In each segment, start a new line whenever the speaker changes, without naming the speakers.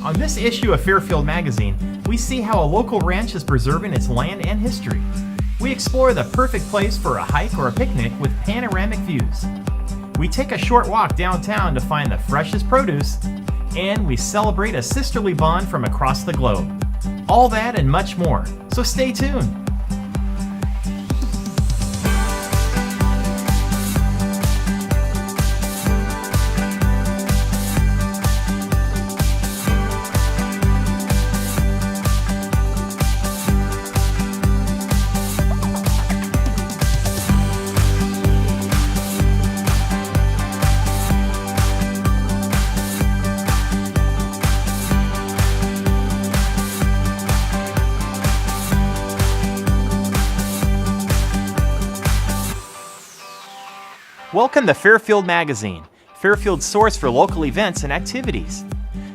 On this issue of Fairfield Magazine, we see how a local ranch is preserving its land and history. We explore the perfect place for a hike or a picnic with panoramic views. We take a short walk downtown to find the freshest produce, and we celebrate a sisterly bond from across the globe. All that and much more, so stay tuned. Welcome to Fairfield Magazine, Fairfield's source for local events and activities.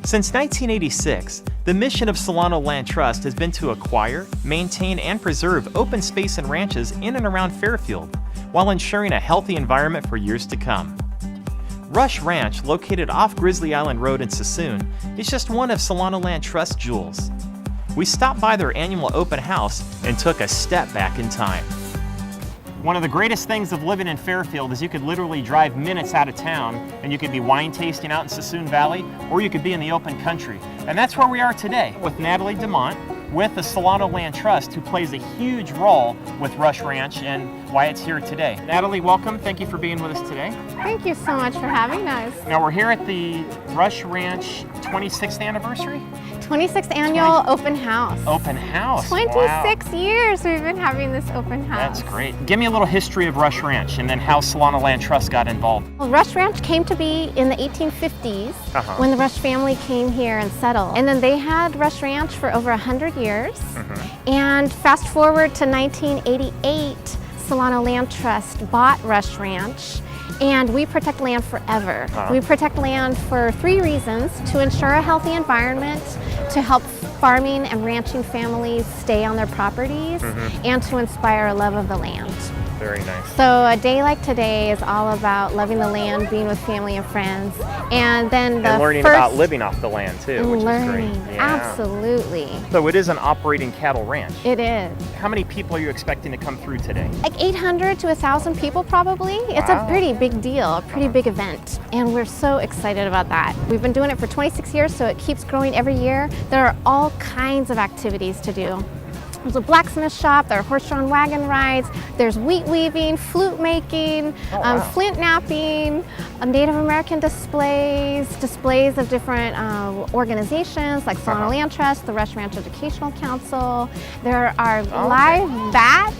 Since 1986, the mission of Solano Land Trust has been to acquire, maintain, and preserve open space and ranches in and around Fairfield, while ensuring a healthy environment for years to come. Rush Ranch, located off Grizzly Island Road in Sassoon, is just one of Solano Land Trust's jewels. We stopped by their annual open house and took a step back in time. One of the greatest things of living in Fairfield is you could literally drive minutes out of town and you could be wine tasting out in Sassoon Valley, or you could be in the open country. And that's where we are today with Natalie DeMont with the Solano Land Trust, who plays a huge role with Rush Ranch and why it's here today. Natalie, welcome. Thank you for being with us today.
Thank you so much for having us.
Now we're here at the Rush Ranch 26th anniversary?
26th annual open house.
Open house.
26 years we've been having this open house.
That's great. Give me a little history of Rush Ranch and then how Solano Land Trust got involved.
Well, Rush Ranch came to be in the 1850s when the Rush family came here and settled. And then they had Rush Ranch for over 100 years. And fast forward to 1988, Solano Land Trust bought Rush Ranch. And we protect land forever. We protect land for 3 reasons: to ensure a healthy environment, to help farming and ranching families stay on their properties, and to inspire a love of the land.
Very nice.
So a day like today is all about loving the land, being with family and friends, and then
learning about living off the land too, which is great. Yeah.
Absolutely.
So it is an operating cattle ranch.
It is.
How many people are you expecting to come through today?
Like 800 to 1,000 people probably. It's a pretty big deal, a pretty big event, and we're so excited about that. We've been doing it for 26 years, so it keeps growing every year. There are all kinds of activities to do. There's a blacksmith shop, there are horse-drawn wagon rides, there's wheat weaving, flute making, flint knapping, Native American displays of different organizations like Solano Land Trust, the Rush Ranch Educational Council. There are live bats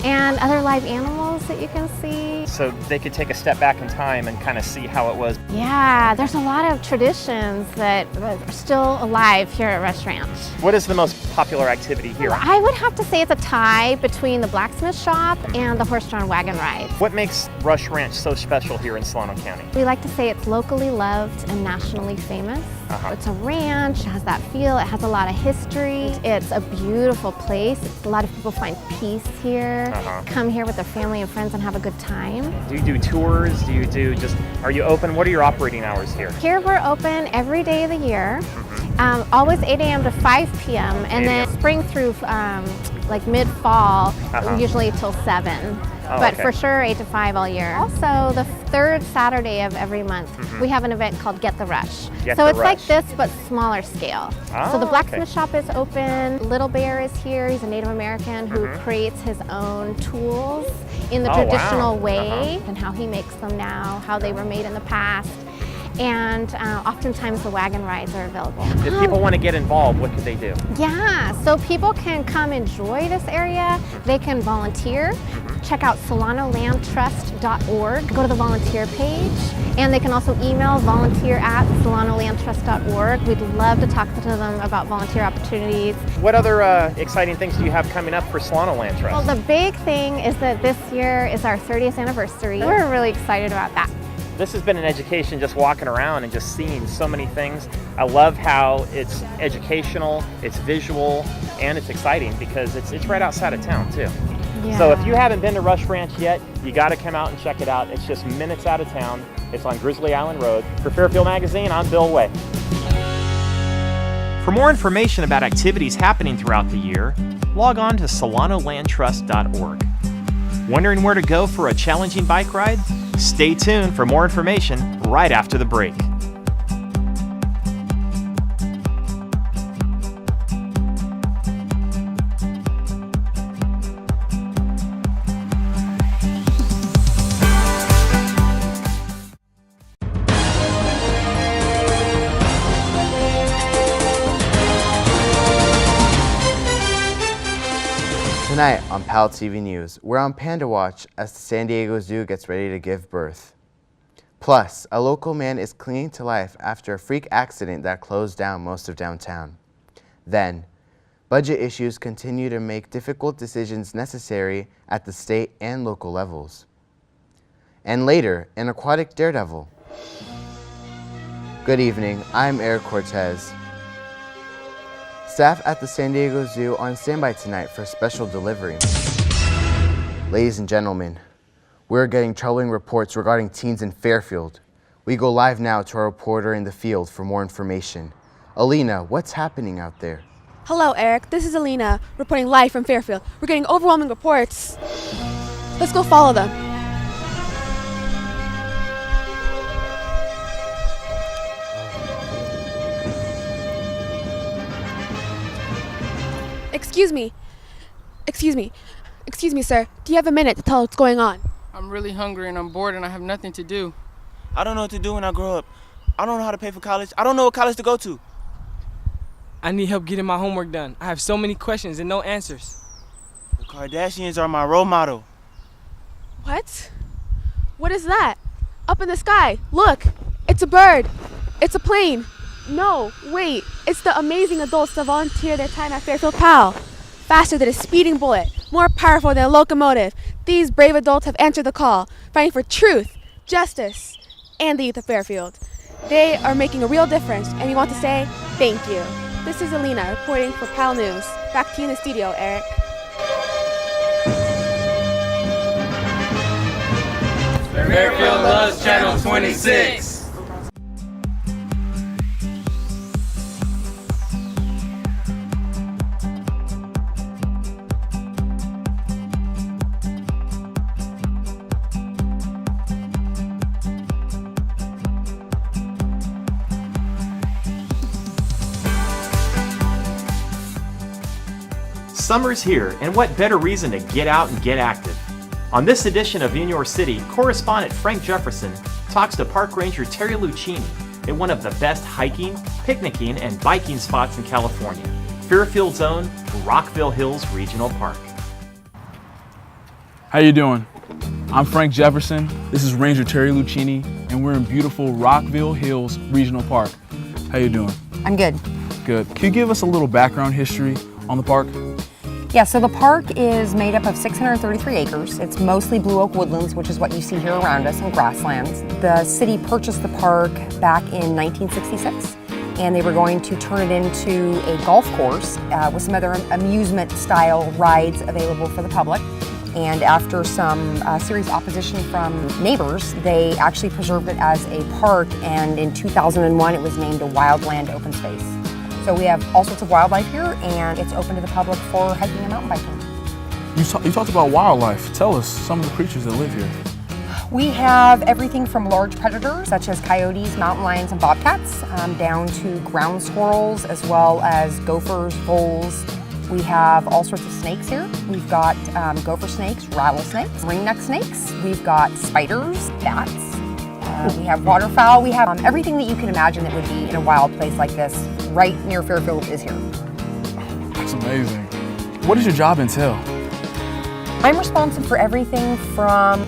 and other live animals that you can see.
So they could take a step back in time and kind of see how it was.
Yeah, there's a lot of traditions that are still alive here at Rush Ranch.
What is the most popular activity here?
I would have to say it's a tie between the blacksmith shop and the horse-drawn wagon rides.
What makes Rush Ranch so special here in Solano County?
We like to say it's locally loved and nationally famous. It's a ranch, it has that feel, it has a lot of history. It's a beautiful place. A lot of people find peace here, come here with their family and friends and have a good time.
Do you do tours? Are you open? What are your operating hours here?
Here we're open every day of the year. Always 8 a.m. to 5 p.m. and then spring through like mid-fall, usually till 7. But for sure 8 to 5 all year. Also, the 3rd Saturday of every month, we have an event called Get the Rush. Like this, but smaller scale. So the blacksmith shop is open. Little Bear is here. He's a Native American who creates his own tools in the traditional way, and how he makes them now, how they were made in the past. And oftentimes the wagon rides are available.
If people want to get involved, what could they do?
Yeah, so people can come enjoy this area. They can volunteer. Check out solanolandtrust.org. Go to the volunteer page, and they can also email volunteer@solanolandtrust.org. We'd love to talk to them about volunteer opportunities.
What other exciting things do you have coming up for Solano Land Trust?
Well, the big thing is that this year is our 30th anniversary. We're really excited about that.
This has been an education, just walking around and just seeing so many things. I love how it's educational, it's visual, and it's exciting because it's right outside of town too.
Yeah.
So if you haven't been to Rush Ranch yet, you got to come out and check it out. It's just minutes out of town. It's on Grizzly Island Road. For Fairfield Magazine, I'm Bill Way. For more information about activities happening throughout the year, log on to solanolandtrust.org. Wondering where to go for a challenging bike ride? Stay tuned for more information right after the break.
Tonight on PAL TV News, we're on Panda Watch as the San Diego Zoo gets ready to give birth. Plus, a local man is clinging to life after a freak accident that closed down most of downtown. Then, budget issues continue to make difficult decisions necessary at the state and local levels. And later, an aquatic daredevil. Good evening, I'm Eric Cortez. Staff at the San Diego Zoo are on standby tonight for a special delivery. Ladies and gentlemen, we're getting troubling reports regarding teens in Fairfield. We go live now to our reporter in the field for more information. Alina, what's happening out there?
Hello, Eric. This is Alina reporting live from Fairfield. We're getting overwhelming reports. Let's go follow them. Excuse me, sir. Do you have a minute to tell what's going on?
I'm really hungry and I'm bored and I have nothing to do. I don't know what to do when I grow up. I don't know how to pay for college. I don't know what college to go to.
I need help getting my homework done. I have so many questions and no answers.
The Kardashians are my role model.
What? What is that? Up in the sky. Look. It's a bird. It's a plane. No, wait. It's the amazing adults that volunteer their time at Fairfield PAL. Faster than a speeding bullet, more powerful than a locomotive. These brave adults have answered the call, fighting for truth, justice, and the youth of Fairfield. They are making a real difference, and we want to say thank you. This is Alina reporting for PAL News. Back to you in the studio, Eric.
Fairfield loves Channel 26.
Summer's here, and what better reason to get out and get active? On this edition of In Your City, correspondent Frank Jefferson talks to Park Ranger Terry Lucchini in one of the best hiking, picnicking, and biking spots in California, Fairfield's own Rockville Hills Regional Park.
How you doing? I'm Frank Jefferson, this is Ranger Terry Lucchini, and we're in beautiful Rockville Hills Regional Park. How you doing?
I'm good.
Good. Can you give us a little background history on the park?
Yeah, so the park is made up of 633 acres. It's mostly blue oak woodlands, which is what you see here around us, and grasslands. The city purchased the park back in 1966, and they were going to turn it into a golf course with some other amusement-style rides available for the public. And after some serious opposition from neighbors, they actually preserved it as a park, and in 2001 it was named a wildland open space. So we have all sorts of wildlife here, and it's open to the public for hiking and mountain biking.
You talked about wildlife. Tell us some of the creatures that live here.
We have everything from large predators, such as coyotes, mountain lions, and bobcats, down to ground squirrels, as well as gophers, voles. We have all sorts of snakes here. We've got gopher snakes, rattlesnakes, ringneck snakes. We've got spiders, bats. We have waterfowl. We have everything that you can imagine that would be in a wild place like this, right near Fairfield, is here.
That's amazing. What does your job entail?
I'm responsible for everything from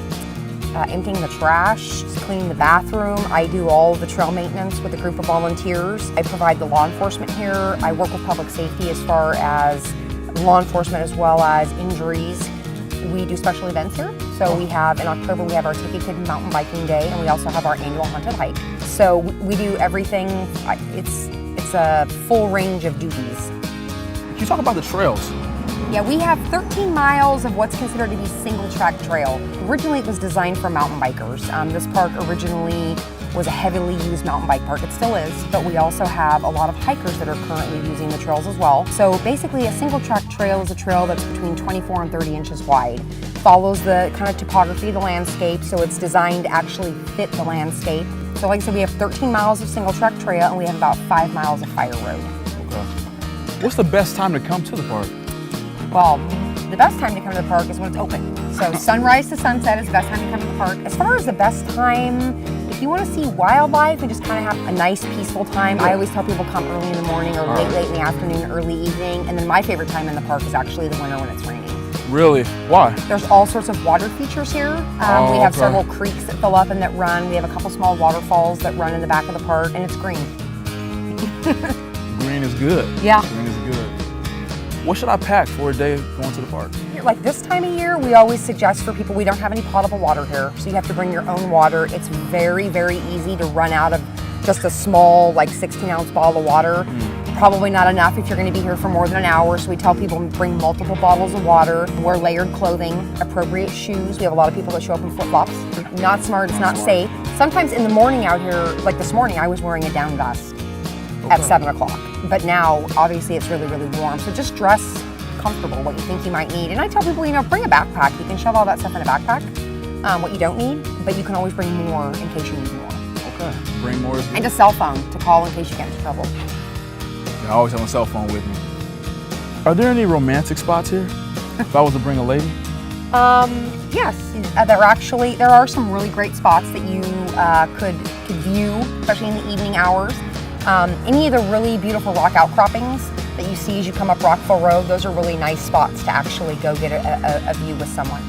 emptying the trash, cleaning the bathroom. I do all the trail maintenance with a group of volunteers. I provide the law enforcement here. I work with public safety as far as law enforcement as well as injuries. We do special events here. So we have, in October, we have our ticketed mountain biking day, and we also have our annual haunted hike. So we do everything. It's a full range of duties.
Can you talk about the trails?
Yeah, we have 13 miles of what's considered to be single track trail. Originally it was designed for mountain bikers. This park originally was a heavily used mountain bike park. It still is, but we also have a lot of hikers that are currently using the trails as well. So basically a single track trail is a trail that's between 24 and 30 inches wide. Follows the kind of topography, the landscape, so it's designed to actually fit the landscape. So like I said, we have 13 miles of single track trail and we have about 5 miles of fire road.
Okay. What's the best time to come to the park?
Well, the best time to come to the park is when it's open. So sunrise to sunset is the best time to come to the park. As far as the best time, if you want to see wildlife and just kind of have a nice peaceful time, I always tell people come early in the morning or late in the afternoon, early evening. And then my favorite time in the park is actually the winter when it's raining.
Really? Why?
There's all sorts of water features here. We have several creeks that fill up and that run. We have a couple small waterfalls that run in the back of the park, and it's green.
Green is good.
Yeah.
Green is good. What should I pack for a day going to the park?
Like this time of year, we always suggest for people, we don't have any potable water here, so you have to bring your own water. It's very, very easy to run out of just a small, like 16-ounce bottle of water. Probably not enough if you're going to be here for more than an hour, so we tell people to bring multiple bottles of water, wear layered clothing, appropriate shoes. We have a lot of people that show up in flip-flops. Not smart, it's not safe. Sometimes in the morning out here, like this morning, I was wearing a down vest at 7 o'clock. But now, obviously, it's really, really warm. So just dress comfortable, what you think you might need. And I tell people, bring a backpack. You can shove all that stuff in a backpack, what you don't need, but you can always bring more in case you need more.
Okay, bring more.
And a cell phone to call in case you get into trouble.
Yeah, I always have a cell phone with me. Are there any romantic spots here? If I was to bring a lady?
Yes, there are some really great spots that you could view, especially in the evening hours. Any of the really beautiful rock outcroppings that you see as you come up Rockville Road, those are really nice spots to actually go get a view with someone.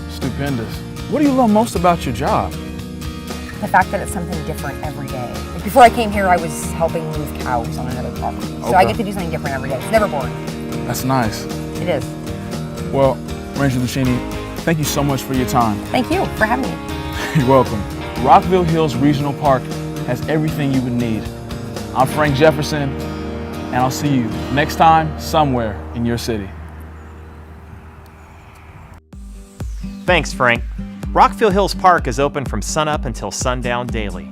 Stupendous. What do you love most about your job?
The fact that it's something different every day. Before I came here, I was helping move cows on another property. So I get to do something different every day. It's never boring.
That's nice.
It is.
Well, Ranger Lucchini, thank you so much for your time.
Thank you for having me.
You're welcome. Rockville Hills Regional Park has everything you would need. I'm Frank Jefferson, and I'll see you next time somewhere in your city.
Thanks, Frank. Rockville Hills Park is open from sunup until sundown daily.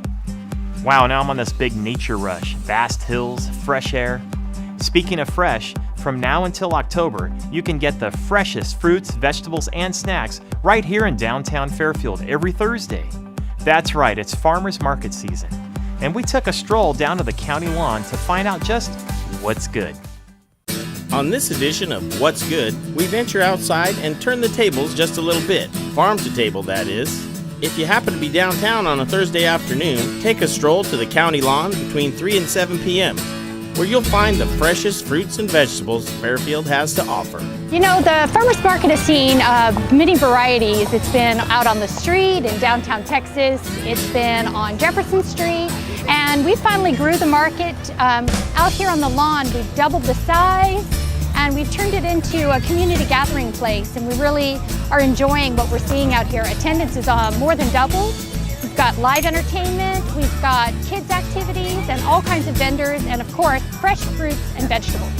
Wow, now I'm on this big nature rush. Vast hills, fresh air. Speaking of fresh, from now until October, you can get the freshest fruits, vegetables, and snacks right here in downtown Fairfield every Thursday. That's right, it's farmers market season. And we took a stroll down to the county lawn to find out just what's good.
On this edition of What's Good, we venture outside and turn the tables just a little bit. Farm to table, that is. If you happen to be downtown on a Thursday afternoon, take a stroll to the county lawn between 3 and 7 p.m., where you'll find the freshest fruits and vegetables Fairfield has to offer.
The farmers market has seen many varieties. It's been out on the street in downtown Texas. It's been on Jefferson Street. And we finally grew the market out here on the lawn. We've doubled the size and we've turned it into a community gathering place. And we really are enjoying what we're seeing out here. Attendance is more than doubled. We've got live entertainment, we've got kids activities and all kinds of vendors, and of course, fresh fruits and vegetables.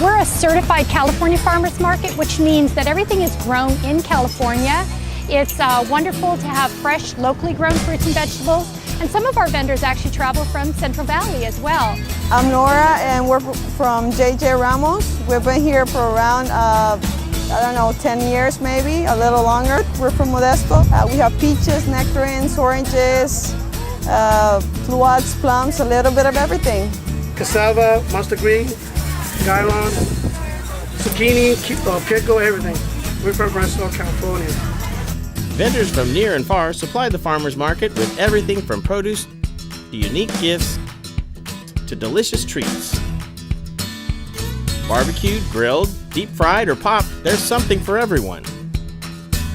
We're a certified California farmers market, which means that everything is grown in California. It's wonderful to have fresh, locally grown fruits and vegetables. And some of our vendors actually travel from Central Valley as well.
I'm Nora and we're from JJ Ramos. We've been here for around, 10 years maybe, a little longer. We're from Modesto. We have peaches, nectarines, oranges, fluads, plums, a little bit of everything.
Cassava, mustard green, gailon, zucchini, pickle, everything. We're from Fresno, California.
Vendors from near and far supply the farmers market with everything from produce to unique gifts to delicious treats. Barbecued, grilled, deep fried, or popped, there's something for everyone.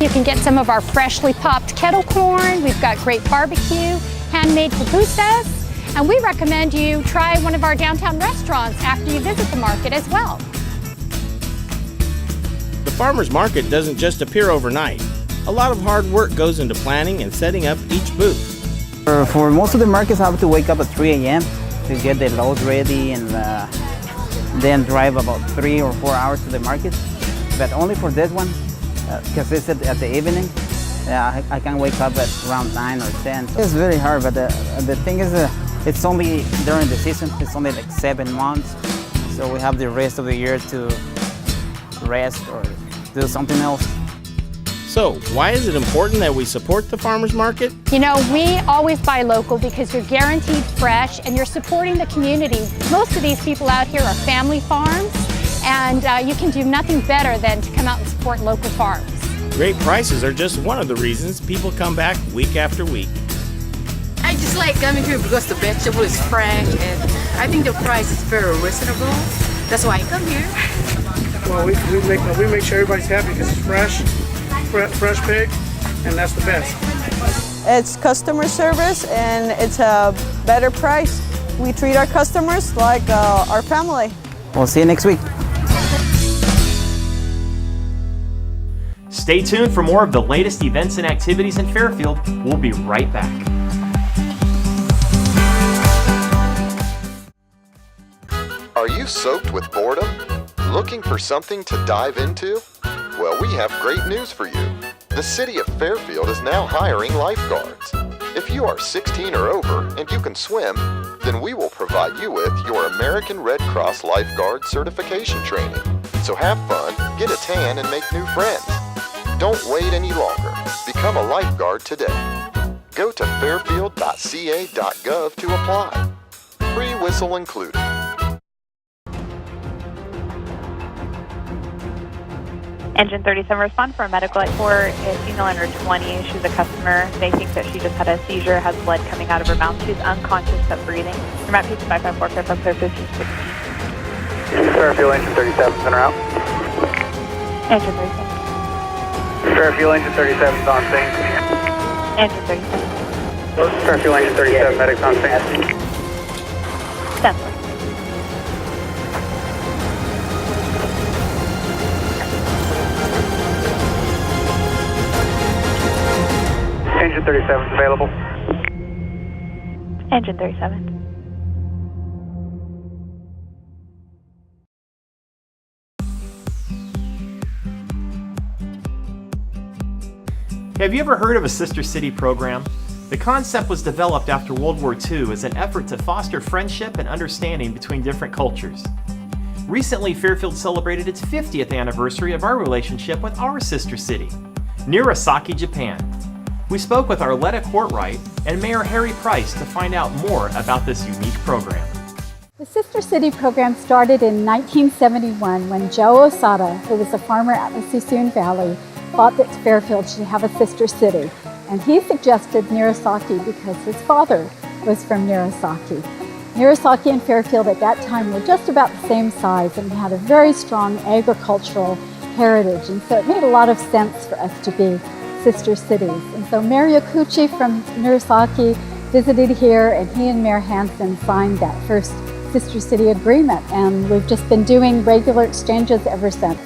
You can get some of our freshly popped kettle corn. We've got great barbecue, handmade pupusas, and we recommend you try one of our downtown restaurants after you visit the market as well.
The farmers market doesn't just appear overnight. A lot of hard work goes into planning and setting up each booth.
For most of the markets, I have to wake up at 3 a.m. to get the loads ready and then drive about 3 or 4 hours to the market. But only for this one, because it's at the evening. Yeah, I can wake up at around 9 or 10. It's very hard, but the thing is, it's only during the season. It's only like 7 months, so we have the rest of the year to rest or do something else.
So, why is it important that we support the farmers market?
You know, we always buy local because you're guaranteed fresh and you're supporting the community. Most of these people out here are family farms, and you can do nothing better than to come out and support local farms.
Great prices are just one of the reasons people come back week after week.
I just like coming here because the vegetable is fresh and I think the price is very reasonable. That's why I come here.
Well, we make sure everybody's happy because it's fresh pig, and that's the best.
It's customer service and it's a better price. We treat our customers like our family.
We'll see you next week.
Stay tuned for more of the latest events and activities in Fairfield. We'll be right back.
Are you soaked with boredom? Looking for something to dive into? Well, we have great news for you. The City of Fairfield is now hiring lifeguards. If you are 16 or over and you can swim, then we will provide you with your American Red Cross Lifeguard certification training. So have fun, get a tan, and make new friends. Don't wait any longer. Become a lifeguard today. Go to fairfield.ca.gov to apply. Free whistle included.
Engine 37 respond for a medical light for a female under 20. She's a customer. They think that she just had a seizure, has blood coming out of her mouth. She's unconscious but breathing. Remote piece 554, Fairfield clear 1560.
Fairfield engine 37, center out.
Engine 37.
Fairfield engine 37 is on scene.
Engine 37.
Fairfield engine 37, medics on scene.
Stand by.
Engine 37 is available.
Engine 37.
Have you ever heard of a Sister City program? The concept was developed after World War II as an effort to foster friendship and understanding between different cultures. Recently, Fairfield celebrated its 50th anniversary of our relationship with our sister city, Nirasaki, Japan. We spoke with Arletta Courtwright and Mayor Harry Price to find out more about this unique program.
The Sister City program started in 1971 when Joe Osada, who was a farmer out in the Suisun Valley, thought that Fairfield should have a sister city. And he suggested Nirasaki because his father was from Nirasaki. Nirasaki and Fairfield at that time were just about the same size and had a very strong agricultural heritage. And so it made a lot of sense for us to be sister cities. And so Mayor Yakuchi from Nirasaki visited here, and he and Mayor Hansen signed that first Sister City agreement, and we've just been doing regular exchanges ever since.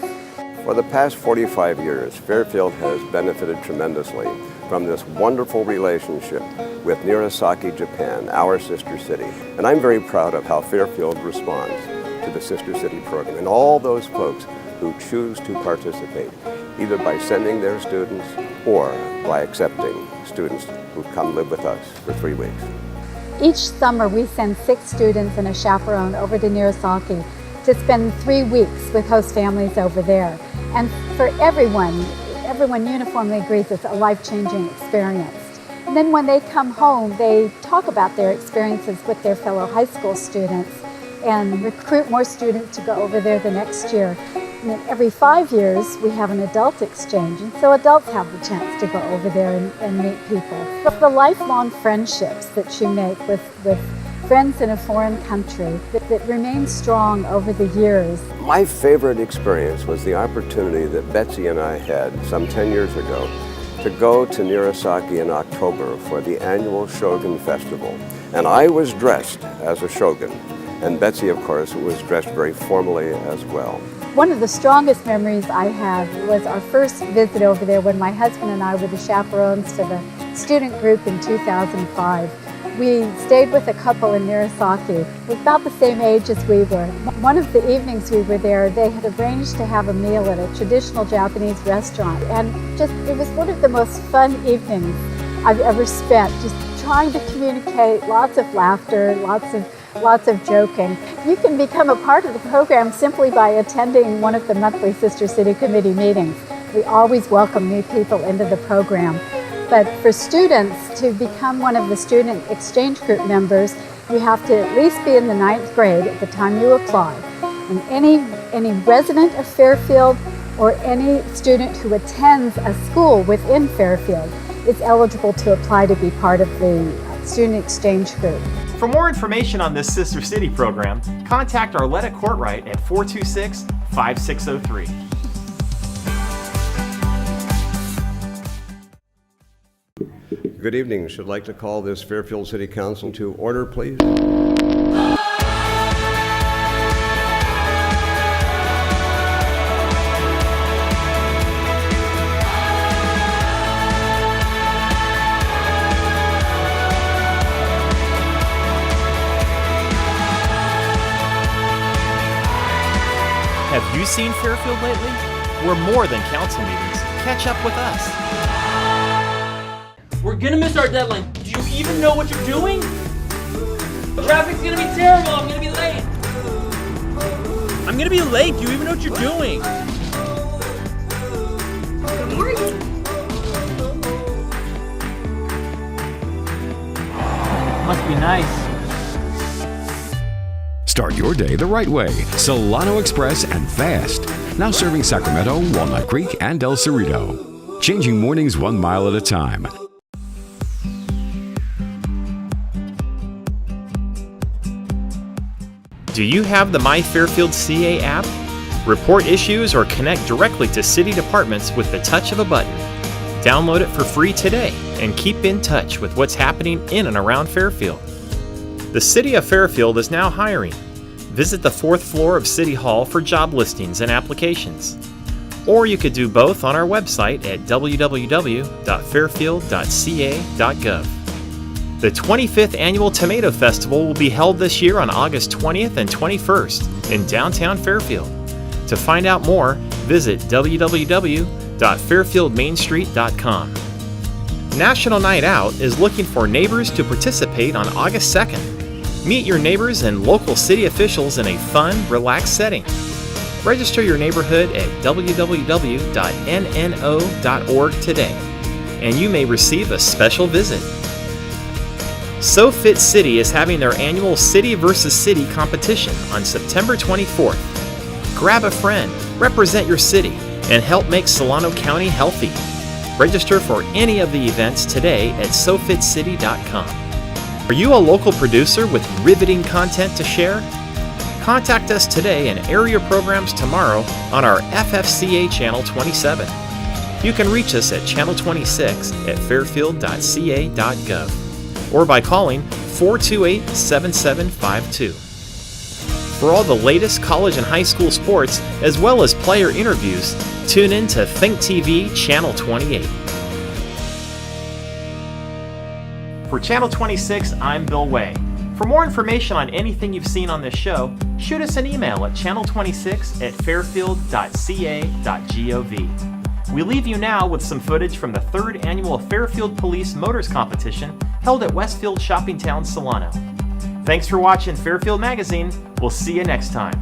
For the past 45 years, Fairfield has benefited tremendously from this wonderful relationship with Nirasaki, Japan, our sister city. And I'm very proud of how Fairfield responds to the Sister City program and all those folks who choose to participate, either by sending their students or by accepting students who come live with us for 3 weeks.
Each summer we send 6 students and a chaperone over to Nirasaki to spend 3 weeks with host families over there. And for everyone uniformly agrees it's a life-changing experience. And then when they come home, they talk about their experiences with their fellow high school students and recruit more students to go over there the next year. And then every 5 years, we have an adult exchange, and so adults have the chance to go over there and meet people. But the lifelong friendships that you make with friends in a foreign country that remain strong over the years.
My favorite experience was the opportunity that Betsy and I had some 10 years ago to go to Nirasaki in October for the annual Shogun Festival. And I was dressed as a shogun, and Betsy, of course, was dressed very formally as well.
One of the strongest memories I have was our first visit over there when my husband and I were the chaperones for the student group in 2005. We stayed with a couple in Nirasaki, about the same age as we were. One of the evenings we were there, they had arranged to have a meal at a traditional Japanese restaurant, and it was one of the most fun evenings I've ever spent, just trying to communicate, lots of laughter, lots of joking. You can become a part of the program simply by attending one of the monthly Sister City Committee meetings. We always welcome new people into the program. But for students to become one of the student exchange group members, you have to at least be in the 9th grade at the time you apply. And any resident of Fairfield or any student who attends a school within Fairfield is eligible to apply to be part of the student exchange group.
For more information on this Sister City program, contact Arletta Courtright at 426-5603.
Good evening. Should like to call this Fairfield City Council to order, please.
Have you seen Fairfield lately? We're more than council meetings. Catch up with us.
We're gonna miss our deadline. Do you even know what you're doing? The traffic's gonna be terrible. I'm gonna be late. I'm gonna be late. Do you even know what you're doing?
Good morning.
Must be nice.
Start your day the right way. Solano Express and fast. Now serving Sacramento, Walnut Creek, and El Cerrito. Changing mornings 1 mile at a time.
Do you have the My Fairfield CA app? Report issues or connect directly to city departments with the touch of a button. Download it for free today and keep in touch with what's happening in and around Fairfield. The City of Fairfield is now hiring. Visit the 4th floor of City Hall for job listings and applications. Or you could do both on our website at www.fairfield.ca.gov. The 25th Annual Tomato Festival will be held this year on August 20th and 21st in downtown Fairfield. To find out more, visit www.fairfieldmainstreet.com. National Night Out is looking for neighbors to participate on August 2nd. Meet your neighbors and local city officials in a fun, relaxed setting. Register your neighborhood at www.nno.org today, and you may receive a special visit. So Fit City is having their annual City vs. City competition on September 24th. Grab a friend, represent your city, and help make Solano County healthy. Register for any of the events today at sofitcity.com. Are you a local producer with riveting content to share? Contact us today and air your programs tomorrow on our FFCA Channel 27. You can reach us at Channel 26 at fairfield.ca.gov or by calling 428-7752. For all the latest college and high school sports, as well as player interviews, tune in to Think TV Channel 28. For Channel 26, I'm Bill Way. For more information on anything you've seen on this show, shoot us an email at channel26@fairfield.ca.gov. We leave you now with some footage from the 3rd Annual Fairfield Police Motors Competition held at Westfield Shopping Town, Solano. Thanks for watching Fairfield Magazine. We'll see you next time.